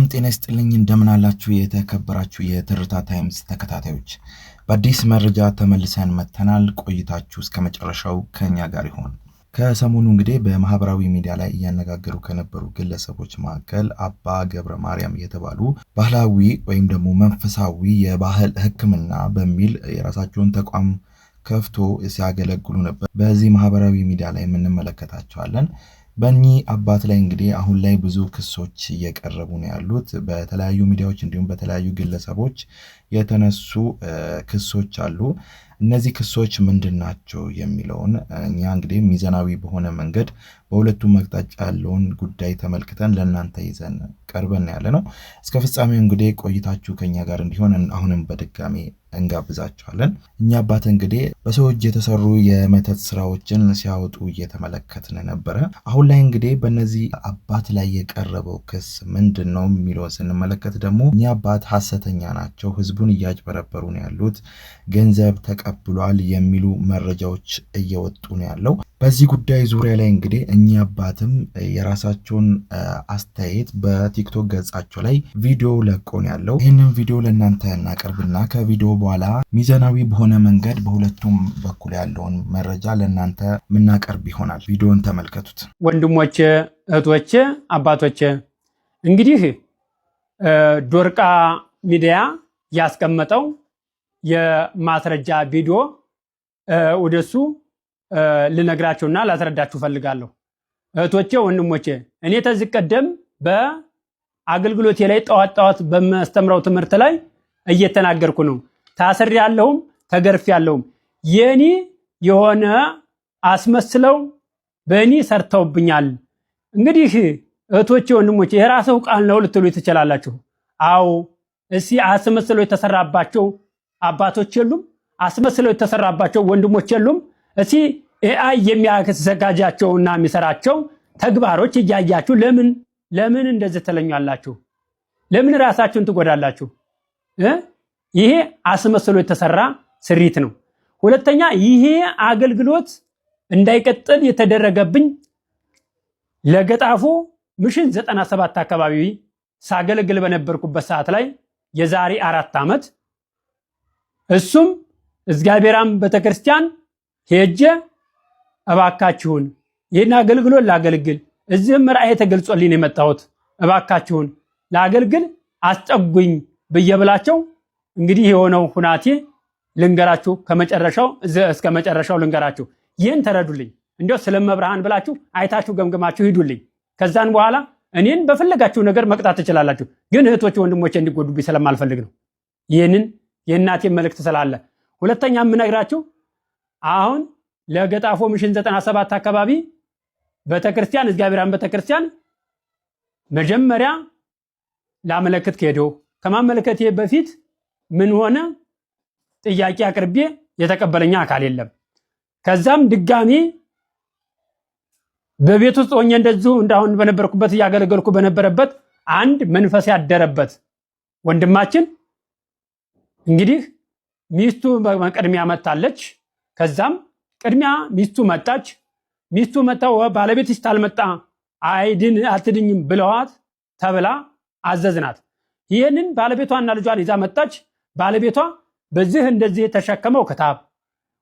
ጤና ይስጥልኝ እንደምን አላችሁ የተከበራችሁ የትርታ ታይምስ ተከታታዮች በአዲስ መረጃ ተመልሰን መተናል ቆይታችሁ እስከመጨረሻው ከኛ ጋር ይሁን ከሰሞኑ እንግዲህ በማህበራዊ ሚዲያ ላይ እያነጋገሩ ከነበሩ ግለሰቦች መካከል አባ ገብረ ማርያም የተባሉ ባህላዊ ወይም ደግሞ መንፈሳዊ የባህል ህክምና በሚል የራሳቸውን ተቋም ከፍቶ ሲያገለግሉ ነበር በዚህ ማህበራዊ ሚዲያ ላይ የምንመለከታቸዋለን በእኚ አባት ላይ እንግዲህ አሁን ላይ ብዙ ክሶች እየቀረቡ ነው ያሉት በተለያዩ ሚዲያዎች እንዲሁም በተለያዩ ግለሰቦች የተነሱ ክሶች አሉ እነዚህ ክሶች ምንድናቸው የሚለውን እኛ እንግዲህ ሚዛናዊ በሆነ መንገድ በሁለቱም አቅጣጫ ያለውን ጉዳይ ተመልክተን ለእናንተ ይዘን ቀርበን ያለነው እስከ ፍጻሜው እንግዲህ ቆይታችሁ ከኛ ጋር እንዲሆን አሁንም በድጋሚ እንጋብዛችኋለን እኛ አባት እንግዲህ በሰው እጅ የተሰሩ የመተት ስራዎችን ሲያወጡ እየተመለከትን ነበር አሁን ላይ እንግዲህ በእነዚህ አባት ላይ የቀረበው ክስ ምንድነው የሚለውን ስንመለከት ደግሞ እኛ አባት ሐሰተኛ ናቸው ህዝቡን እያጭበረበሩ ነው ያሉት ገንዘብ ተቀብሏል የሚሉ መረጃዎች እየወጡ ነው ያለው በዚህ ጉዳይ ዙሪያ ላይ እንግዲህ እኛ አባትም የራሳቸውን አስተያየት በቲክቶክ ገጻቸው ላይ ቪዲዮ ለቆን ያለው ይሄንን ቪዲዮ ለእናንተ እናቀርብና ከቪዲዮ በኋላ ሚዛናዊ በሆነ መንገድ በሁለቱም በኩል ያለውን መረጃ ለእናንተ ምናቀርብ ይሆናል ቪዲዮን ተመልከቱት ወንድሞቼ እህቶቼ አባቶቼ እንግዲህ ዶርቃ ሚዲያ ያስቀመጠው የማስረጃ ቪዲዮ ወደሱ ልነግራችሁና ላስረዳችሁ ፈልጋለሁ እህቶቼ ወንድሞቼ እኔ ተዚህ ቀደም በአገልግሎቴ ላይ ጣዋት በማስተምረው ትምህርት ላይ እየተናገርኩ ነው ታስሬያለሁም ተገርፌያለሁም የኔ የሆነ አስመስለው በእኔ ሰርተውብኛል እንግዲህ እህቶቼ ወንድሞቼ የራስው ቃል ነው ልትሉ ትችላላችሁ አው እሲ አስመስለው የተሰራባቸው አባቶች የሉም አስመስለው የተሰራባቸው ወንድሞች የሉም እሲ ኤአይ የሚያዘጋጃቸውና የሚሰራቸው ተግባሮች እያያችሁ ለምን እንደዚህ ተለኛላችሁ ለምን ራሳችሁን ትጎዳላችሁ ይሄ አስመስሎ የተሰራ ስሪት ነው ሁለተኛ ይሄ አገልግሎት እንዳይቀጥል የተደረገብኝ ለገጣፎ ምሽን 97 አካባቢ ሳገለግል በነበርኩበት ሰዓት ላይ የዛሬ 4 ዓመት እሱም እግዚአብሔራም ቤተክርስቲያን ሄጄ እባካችሁን ይሄን አገልግሎት ላገልግል እዚህም ራእይ ተገልጾልኝ የመጣሁት እባካችሁን ላገልግል አስጠጉኝ በየብላቸው እንግዲህ የሆነው ሁናቴ ልንገራችሁ ከመጨረሻው እስከ መጨረሻው ልንገራችሁ ይሄን ተረዱልኝ እንዴው ስለመብርሃን ብላችሁ አይታችሁ ገምገማችሁ ሂዱልኝ ከዛን በኋላ እኔን በፈለጋችሁ ነገር መቅጣት ትችላላችሁ ግን እህቶች ወንድሞቼ እንዲጎዱብኝ ስለማልፈልግ ነው ይሄንን የእናቴ መልእክት ስላለ ሁለተኛ ምነግራችሁ አሁን ለገጣፎ ምሽን 97 አካባቢ ቤተክርስቲያን እግዚአብሔራን ቤተክርስቲያን መጀመሪያ ላመለከት ከሄደው ከማመለከቴ በፊት ምን ሆነ ጥያቄ አቅርቤ የተቀበለኛ አካል የለም ከዛም ድጋሚ በቤት ውስጥ ሆኜ እንደዚሁ እንዳሁን በነበርኩበት ያገለገልኩ በነበረበት አንድ መንፈስ ያደረበት ወንድማችን እንግዲህ ሚስቱ በቅድሚያ መጣለች ከዛም ቅድሚያ ሚስቱ መጣው ባለቤትሽ ታልመጣ አትድኝም ብለዋት ተብላ አዘዝናት ይሄንን ባለቤቷና ልጇን ይዛ መጣች ባለቤቷ በዚህ እንደዚህ ተሸከመው ክታብ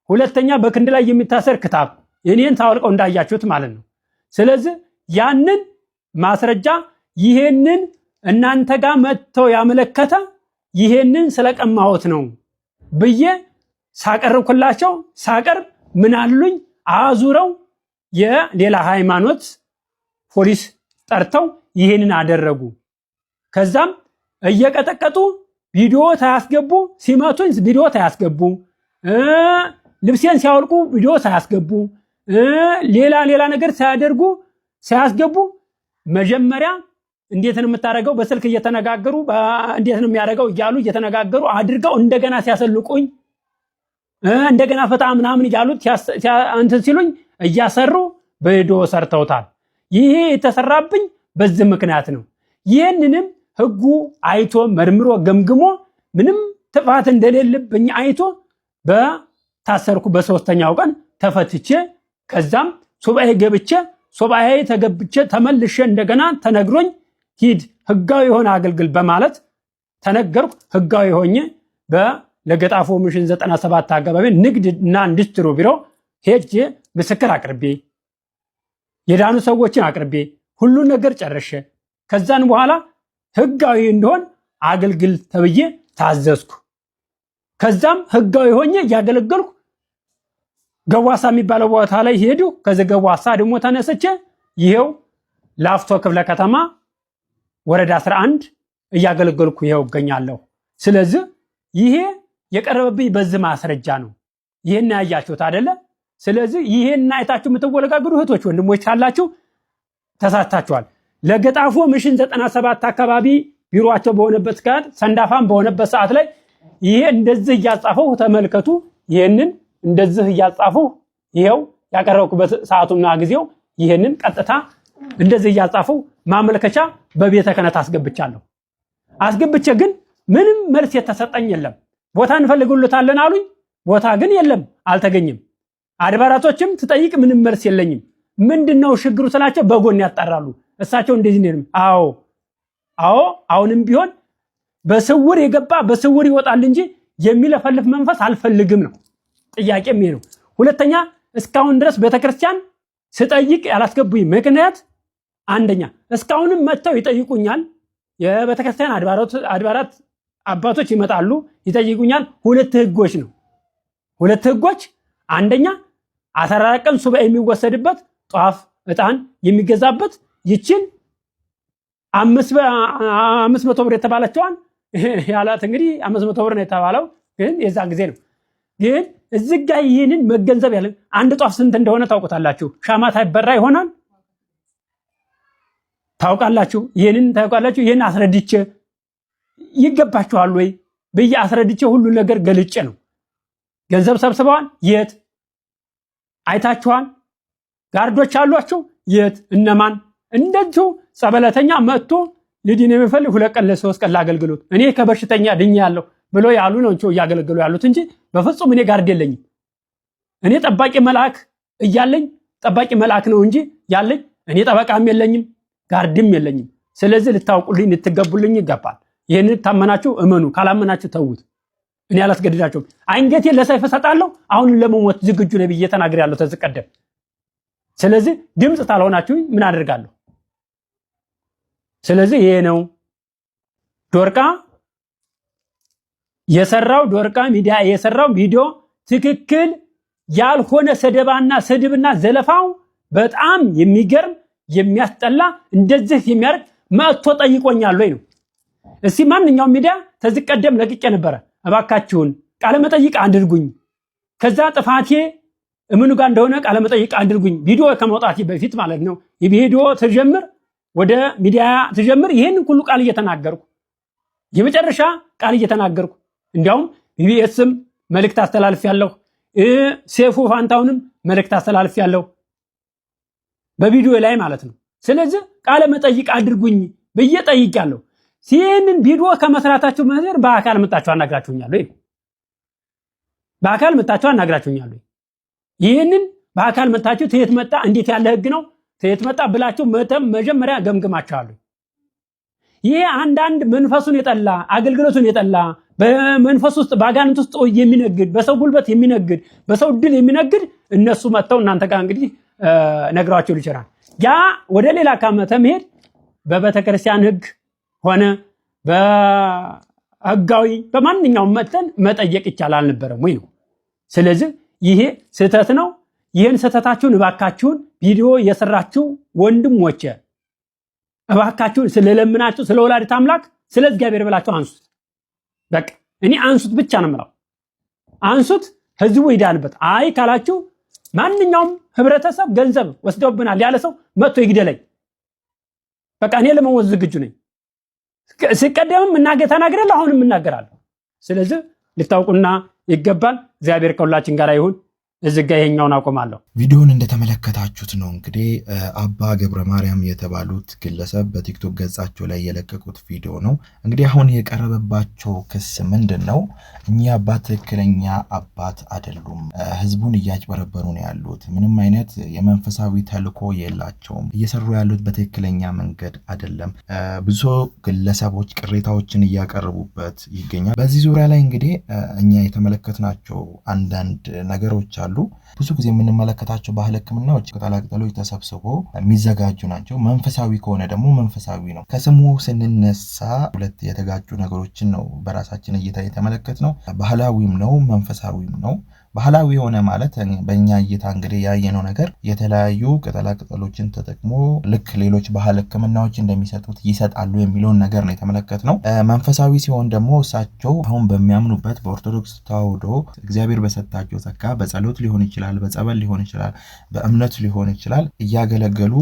ሁለተኛ በክንድ ላይ የሚታሰር ክታብ የኔን ታወልቀው እንዳያችሁት ማለት ነው ስለዚህ ያንን ማስረጃ ይሄንን እናንተ ጋር መጥተው ያመለከተ ይሄንን ስለቀማሁት ነው ብዬ ሳቀርብኩላቸው ሳቀርብ ምን አሉኝ አዙረው የሌላ ሃይማኖት ፖሊስ ጠርተው ይሄንን አደረጉ ከዛም እየቀጠቀጡ ቪዲዮ ታያስገቡ ሲመቱኝ ቪዲዮ ታያስገቡ ልብሴን ሲያወልቁ ቪዲዮ ታያስገቡ ሌላ ነገር ሳያስገቡ መጀመሪያ እንዴት ነው የምታረጋው በስልክ እየተነጋገሩ እንዴት ነው የሚያረጋው እያሉ እየተነጋገሩ አድርገው እንደገና ሲያሰልቁኝ እንደገና ፈታ ምናምን ያሉት እንትን ሲሉኝ እያሰሩ በቪዲዮ ሰርተውታል ይሄ የተሰራብኝ በዚህ ምክንያት ነው ይሄንንም ህጉ አይቶ መርምሮ ገምግሞ ምንም ጥፋት እንደሌለብኝ አይቶ በታሰርኩ በሶስተኛው ቀን ተፈትቼ ከዛም ሱባኤ ገብቼ ተመልሼ እንደገና ተነግሮኝ ሂድ ህጋዊ የሆነ አገልግል በማለት ተነገርኩ። ህጋዊ ሆኜ ለገጣፎ ሚሽን 97 አካባቢ ንግድና ኢንዱስትሪ ቢሮ ሄጄ ምስክር አቅርቤ የዳኑ ሰዎችን አቅርቤ ሁሉን ነገር ጨርሼ ከዛን በኋላ ህጋዊ እንደሆን አገልግል ተብዬ ታዘዝኩ። ከዛም ህጋዊ ሆኜ ያገለገልኩ ገዋሳ የሚባለው ቦታ ላይ ሄዱ። ከዚህ ገዋሳ ደግሞ ተነስቼ ይሄው ላፍቶ ክፍለ ከተማ ወረዳ 11 እያገለገልኩ ይሄው እገኛለሁ። ስለዚህ ይሄ የቀረበብኝ በዚህ ማስረጃ ነው። ይሄን ያያችሁት አይደለ? ስለዚህ ይሄን አይታችሁ የምትወለጋግሩ እህቶች ወንድሞች ካላችሁ ተሳታችኋል። ለገጣፎ ሚሽን 97 አካባቢ ቢሮአቸው በሆነበት ጋር ሰንዳፋም በሆነበት ሰዓት ላይ ይሄ እንደዚህ እያጻፈው ተመልከቱ። ይሄንን እንደዚህ እያጻፈው ይሄው ያቀረብኩበት ሰዓቱና ጊዜው ይሄንን ቀጥታ እንደዚህ እያጻፈው ማመልከቻ በቤተ ክህነት አስገብቻለሁ። አስገብቼ ግን ምንም መልስ የተሰጠኝ የለም። ቦታ እንፈልግልታለን አሉኝ። ቦታ ግን የለም፣ አልተገኘም። አድባራቶችም ትጠይቅ ምንም መልስ የለኝም። ምንድነው ችግሩ ስላቸው በጎን ያጣራሉ። እሳቸው እንደዚህ ነው። አዎ አሁንም ቢሆን በስውር የገባ በስውር ይወጣል እንጂ የሚለፈልፍ መንፈስ አልፈልግም ነው ጥያቄም ይሄ ነው። ሁለተኛ እስካሁን ድረስ ቤተክርስቲያን ስጠይቅ ያላስገቡኝ ምክንያት አንደኛ እስካሁንም መጥተው ይጠይቁኛል። የቤተክርስቲያን አድባራት አባቶች ይመጣሉ ይጠይቁኛል። ሁለት ህጎች ነው። ሁለት ህጎች አንደኛ 14 ቀን ሱባኤ የሚወሰድበት ጧፍ ዕጣን የሚገዛበት ይችን 500 ብር የተባለችዋን ያላት እንግዲህ 500 ብር ነው የተባለው፣ ግን የዛ ጊዜ ነው። ግን እዚህ ጋር ይህንን መገንዘብ ያለ አንድ ጧፍ ስንት እንደሆነ ታውቁታላችሁ። ሻማ ታይበራ ይሆናል ታውቃላችሁ። ይህንን ታውቃላችሁ። ይህን አስረድቼ ይገባችኋል ወይ ብዬ አስረድቼ ሁሉ ነገር ገልጬ ነው። ገንዘብ ሰብስበዋል፣ የት አይታችኋል? ጋርዶች አሏቸው፣ የት እነማን? እንደዚሁ ጸበለተኛ መጥቶ ልድን የሚፈልግ 2 ቀን ለ3 ቀን ለአገልግሎት እኔ ከበሽተኛ ድኛለሁ ብሎ ያሉ ነው እንጂ እያገለገሉ ያሉት እንጂ በፍጹም እኔ ጋርድ የለኝም። እኔ ጠባቂ መልአክ እያለኝ ጠባቂ መልአክ ነው እንጂ ያለኝ እኔ ጠበቃም የለኝም ጋርድም የለኝም። ስለዚህ ልታውቁልኝ ልትገቡልኝ ይገባል። ይሄንን ታመናችሁ እመኑ፣ ካላመናችሁ ተውት። እኔ አላስገድዳችሁም። አንገቴን ለሰይፍ እሰጣለሁ፣ አሁን ለመሞት ዝግጁ ነኝ ብዬ ተናግሬያለሁ ተዚህ ቀደም። ስለዚህ ድምጽ ታልሆናችሁ ምን አደርጋለሁ? ስለዚህ ይሄ ነው ዶርቃ የሰራው ዶርቃ ሚዲያ የሰራው ቪዲዮ ትክክል ያልሆነ ሰደባና ስድብና ዘለፋው በጣም የሚገርም የሚያስጠላ እንደዚህ የሚያርግ መጥቶ ጠይቆኛል ወይ ነው። እስቲ ማንኛውም ሚዲያ ተዚህ ቀደም ለቅቄ ነበረ። እባካችሁን ቃለ መጠይቅ አድርጉኝ፣ ከዛ ጥፋቴ እምኑ ጋር እንደሆነ ቃለ መጠይቅ አድርጉኝ። ቪዲዮ ከመውጣቴ በፊት ማለት ነው። የቪዲዮ ተጀምር ወደ ሚዲያ ተጀምር ይሄን ሁሉ ቃል እየተናገርኩ የመጨረሻ ቃል እየተናገርኩ እንዲያውም ቢቢኤስም መልእክት አስተላልፌያለሁ፣ ሴፉ ፋንታውንም መልእክት አስተላልፌያለሁ በቪዲዮ ላይ ማለት ነው። ስለዚህ ቃለ መጠይቅ አድርጉኝ ብዬ ጠይቄያለሁ። ይህንን ቪዲዮ ከመስራታችሁ መዘር በአካል መጣችሁ አናግራችሁኛል ወይ? በአካል መጣችሁ አናግራችሁኛል ወይ? ይህንን በአካል መጣችሁ ተየት መጣ እንዴት ያለ ህግ ነው ተየት መጣ ብላችሁ መጀመሪያ ገምግማችኋል። ይሄ አንዳንድ መንፈሱን የጠላ አገልግሎቱን የጠላ በመንፈስ ውስጥ ባጋንንት ውስጥ የሚነግድ በሰው ጉልበት የሚነግድ በሰው ድል የሚነግድ እነሱ መጥተው እናንተ ጋር እንግዲህ ነግራችሁ ይችላል። ያ ወደ ሌላ ካመተ መሄድ በቤተክርስቲያን ህግ ሆነ በህጋዊ በማንኛውም መተን መጠየቅ ይቻላል አልነበረም ወይ ነው። ስለዚህ ይሄ ስህተት ነው። ይሄን ስህተታችሁን እባካችሁን ቪዲዮ የሰራችሁ ወንድሞቼ እባካችሁን ስለለምናችሁ ስለ ወላዲተ አምላክ ስለ እግዚአብሔር ብላችሁ አንሱት። በቃ እኔ አንሱት ብቻ ነው የምለው። አንሱት ህዝቡ ይዳንበት። አይ ካላችሁ ማንኛውም ህብረተሰብ ገንዘብ ወስደውብናል ያለ ሰው መጥቶ ይግደለኝ። በቃ እኔ ለመሞት ዝግጁ ነኝ። ሲቀደምም ተናግሬያለሁ፣ አሁንም እናገራለሁ። ስለዚህ ልታውቁና ይገባል። እግዚአብሔር ከሁላችን ጋር ይሁን። እዚህ ጋር ይሄኛውን አቆማለሁ። ቪዲዮውን እንደተመለከታችሁት ነው እንግዲህ አባ ገብረ ማርያም የተባሉት ግለሰብ በቲክቶክ ገጻቸው ላይ የለቀቁት ቪዲዮ ነው። እንግዲህ አሁን የቀረበባቸው ክስ ምንድን ነው? እኚህ አባት ትክክለኛ አባት አይደሉም። ህዝቡን እያጭበረበሩ ነው ያሉት። ምንም አይነት የመንፈሳዊ ተልዕኮ የላቸውም። እየሰሩ ያሉት በትክክለኛ መንገድ አይደለም። ብዙ ግለሰቦች ቅሬታዎችን እያቀረቡበት ይገኛል። በዚህ ዙሪያ ላይ እንግዲህ እኛ የተመለከትናቸው አንዳንድ ነገሮች አሉ። ብዙ ጊዜ የምንመለከታቸው ባህል ሕክምናዎች ቅጠላቅጠሎች ተሰብስቦ የሚዘጋጁ ናቸው። መንፈሳዊ ከሆነ ደግሞ መንፈሳዊ ነው። ከስሙ ስንነሳ ሁለት የተጋጩ ነገሮችን ነው በራሳችን እይታ የተመለከት ነው። ባህላዊም ነው፣ መንፈሳዊም ነው። ባህላዊ የሆነ ማለት በእኛ እይታ እንግዲህ ያየነው ነገር የተለያዩ ቅጠላቅጠሎችን ተጠቅሞ ልክ ሌሎች ባህል ሕክምናዎች እንደሚሰጡት ይሰጣሉ የሚለውን ነገር ነው የተመለከትነው። መንፈሳዊ ሲሆን ደግሞ እሳቸው አሁን በሚያምኑበት በኦርቶዶክስ ተዋሕዶ እግዚአብሔር በሰጣቸው ጸጋ በጸሎት ሊሆን ይችላል፣ በጸበል ሊሆን ይችላል፣ በእምነት ሊሆን ይችላል እያገለገሉ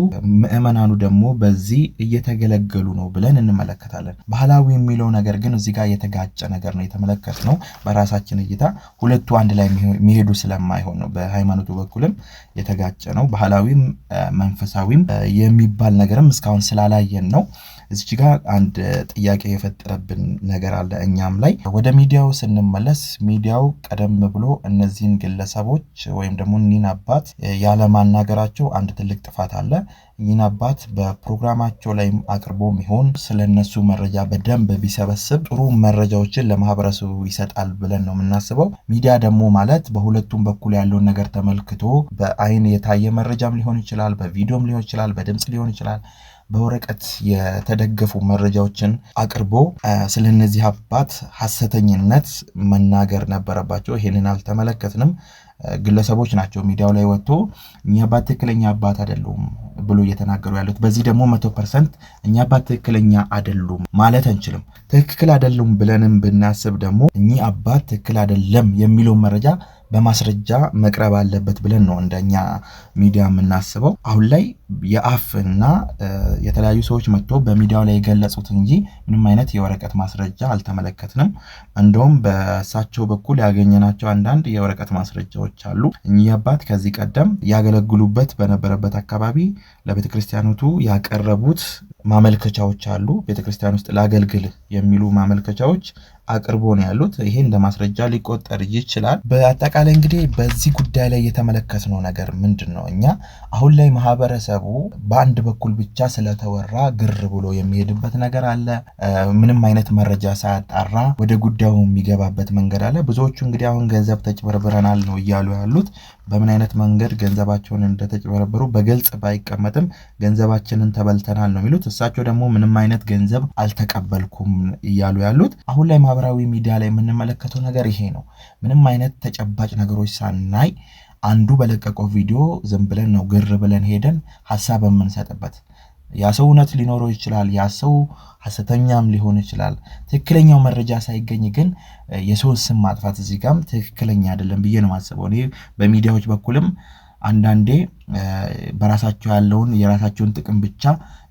ምዕመናኑ ደግሞ በዚህ እየተገለገሉ ነው ብለን እንመለከታለን። ባህላዊ የሚለው ነገር ግን እዚህ ጋር የተጋጨ ነገር ነው የተመለከትነው። በራሳችን እይታ ሁለቱ አንድ ላይ የሚሄዱ ስለማይሆን ነው። በሃይማኖቱ በኩልም የተጋጨ ነው። ባህላዊም መንፈሳዊም የሚባል ነገርም እስካሁን ስላላየን ነው። እዚች ጋር አንድ ጥያቄ የፈጠረብን ነገር አለ እኛም ላይ። ወደ ሚዲያው ስንመለስ ሚዲያው ቀደም ብሎ እነዚህን ግለሰቦች ወይም ደግሞ እኒህን አባት ያለማናገራቸው አንድ ትልቅ ጥፋት አለ። ይህን አባት በፕሮግራማቸው ላይ አቅርቦ ሚሆን ስለነሱ መረጃ በደንብ ቢሰበስብ ጥሩ መረጃዎችን ለማህበረሰቡ ይሰጣል ብለን ነው የምናስበው። ሚዲያ ደግሞ ማለት በሁለቱም በኩል ያለውን ነገር ተመልክቶ በአይን የታየ መረጃም ሊሆን ይችላል፣ በቪዲዮም ሊሆን ይችላል፣ በድምጽ ሊሆን ይችላል፣ በወረቀት የተደገፉ መረጃዎችን አቅርቦ ስለነዚህ አባት ሐሰተኝነት መናገር ነበረባቸው። ይሄንን አልተመለከትንም። ግለሰቦች ናቸው ሚዲያው ላይ ወጥቶ እኛ አባት ትክክለኛ አባት አይደሉም ብሎ እየተናገሩ ያሉት። በዚህ ደግሞ 100% እኛ አባት ትክክለኛ አይደሉም ማለት አንችልም። ትክክል አይደሉም ብለንም ብናስብ ደግሞ እኚህ አባት ትክክል አይደለም የሚለው መረጃ በማስረጃ መቅረብ አለበት ብለን ነው እንደኛ ሚዲያ የምናስበው። አሁን ላይ የአፍና የተለያዩ ሰዎች መጥቶ በሚዲያው ላይ የገለጹት እንጂ ምንም አይነት የወረቀት ማስረጃ አልተመለከትንም። እንደውም በእሳቸው በኩል ያገኘናቸው አንዳንድ የወረቀት ማስረጃዎች አሉ። እኚህ አባት ከዚህ ቀደም ያገለግሉበት በነበረበት አካባቢ ለቤተክርስቲያኖቱ ያቀረቡት ማመልከቻዎች አሉ። ቤተክርስቲያን ውስጥ ላገልግል የሚሉ ማመልከቻዎች አቅርቦ ነው ያሉት። ይሄ እንደ ማስረጃ ሊቆጠር ይችላል። በአጠቃላይ እንግዲህ በዚህ ጉዳይ ላይ የተመለከትነው ነገር ምንድነው? እኛ አሁን ላይ ማህበረሰቡ በአንድ በኩል ብቻ ስለተወራ ግር ብሎ የሚሄድበት ነገር አለ። ምንም አይነት መረጃ ሳያጣራ ወደ ጉዳዩ የሚገባበት መንገድ አለ። ብዙዎቹ እንግዲህ አሁን ገንዘብ ተጭበርብረናል ነው እያሉ ያሉት። በምን አይነት መንገድ ገንዘባቸውን እንደተጭበረበሩ በግልጽ ባይቀመጥም ገንዘባችንን ተበልተናል ነው የሚሉት። እሳቸው ደግሞ ምንም አይነት ገንዘብ አልተቀበልኩም እያሉ ያሉት። አሁን ላይ ማህበራዊ ሚዲያ ላይ የምንመለከተው ነገር ይሄ ነው። ምንም አይነት ተጨባጭ ነገሮች ሳናይ አንዱ በለቀቀው ቪዲዮ ዝም ብለን ነው ግር ብለን ሄደን ሐሳብ የምንሰጥበት። ያ ሰው እውነት ሊኖረው ይችላል፣ ያ ሰው ሐሰተኛም ሊሆን ይችላል። ትክክለኛው መረጃ ሳይገኝ ግን የሰውን ስም ማጥፋት እዚህ ጋርም ትክክለኛ አይደለም ብዬ ነው የማስበው። እኔ በሚዲያዎች በኩልም አንዳንዴ በራሳቸው ያለውን የራሳቸውን ጥቅም ብቻ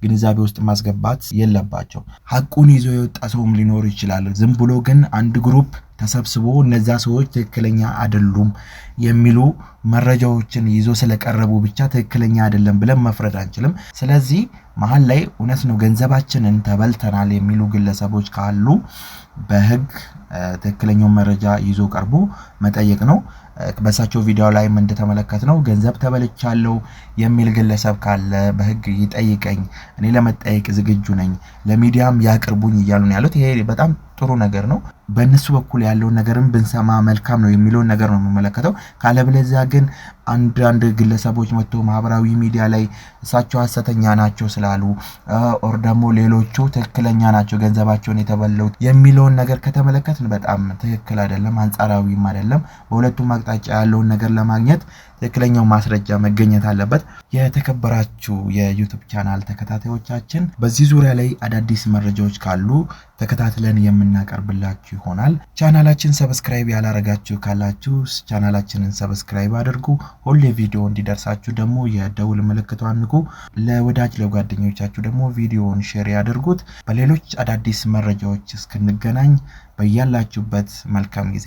ግንዛቤ ውስጥ ማስገባት የለባቸው። ሐቁን ይዞ የወጣ ሰውም ሊኖር ይችላል። ዝም ብሎ ግን አንድ ግሩፕ ተሰብስቦ እነዛ ሰዎች ትክክለኛ አይደሉም የሚሉ መረጃዎችን ይዞ ስለቀረቡ ብቻ ትክክለኛ አይደለም ብለን መፍረድ አንችልም። ስለዚህ መሀል ላይ እውነት ነው ገንዘባችንን ተበልተናል የሚሉ ግለሰቦች ካሉ በህግ ትክክለኛው መረጃ ይዞ ቀርቦ መጠየቅ ነው። በሳቸው ቪዲዮ ላይም እንደተመለከትነው ገንዘብ ተበልቻለሁ የሚል ግለሰብ ካለ በህግ ይጠይቀኝ፣ እኔ ለመጠየቅ ዝግጁ ነኝ፣ ለሚዲያም ያቅርቡኝ እያሉ ነው ያሉት። ይሄ በጣም ጥሩ ነገር ነው። በእነሱ በኩል ያለውን ነገርም ብንሰማ መልካም ነው የሚለውን ነገር ነው የምመለከተው። ካለበለዚያ ግን አንዳንድ ግለሰቦች መጥቶ ማህበራዊ ሚዲያ ላይ እሳቸው ሐሰተኛ ናቸው ስላሉ ኦር ደግሞ ሌሎቹ ትክክለኛ ናቸው ገንዘባቸውን የተበሉት የሚለውን ነገር ከተመለከትን በጣም ትክክል አይደለም፣ አንጻራዊም አይደለም። በሁለቱም አቅጣጫ ያለውን ነገር ለማግኘት ትክክለኛው ማስረጃ መገኘት አለበት። የተከበራችሁ የዩቲዩብ ቻናል ተከታታዮቻችን በዚህ ዙሪያ ላይ አዳዲስ መረጃዎች ካሉ ተከታትለን የምናቀርብላችሁ ይሆናል። ቻናላችን ሰብስክራይብ ያላረጋችሁ ካላችሁ ቻናላችንን ሰብስክራይብ አድርጉ። ሁሌ ቪዲዮ እንዲደርሳችሁ ደግሞ የደውል ምልክቷን ንኩ። ለወዳጅ ለጓደኞቻችሁ ደግሞ ቪዲዮውን ሼር ያድርጉት። በሌሎች አዳዲስ መረጃዎች እስክንገናኝ በያላችሁበት መልካም ጊዜ